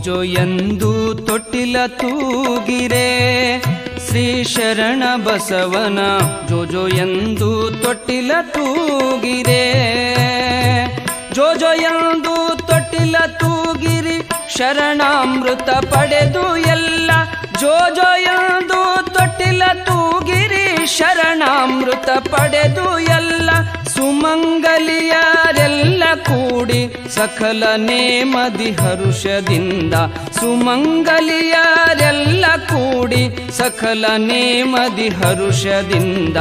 ಜೋ ಎಂದು ತೊಟ್ಟಿಲ ತೂಗಿರೆ ಶ್ರೀ ಶರಣ ಬಸವನ ಜೋ ಎಂದು ತೊಟ್ಟಿಲ ತೂಗಿರೆ ಜೋ ಎಂದು ತೊಟ್ಟಿಲ ತೂಗಿರಿ ಶರಣಾಮೃತ ಪಡೆದು ಎಲ್ಲ ಜೋ ಎಂದು ತೊಟ್ಟಿಲ ತೂಗಿರಿ ಶರಣಾಮೃತ ಪಡೆದು ಎಲ್ಲ ಸುಮಂಗಲಿಯರೆಲ್ಲ ಕೂಡಿ ಸಕಲ ನೇಮದಿ ಹರುಷದಿಂದ ಸುಮಂಗಲಿಯರೆಲ್ಲ ಕೂಡಿ ಸಕಲ ನೇಮದಿ ಹರುಷದಿಂದ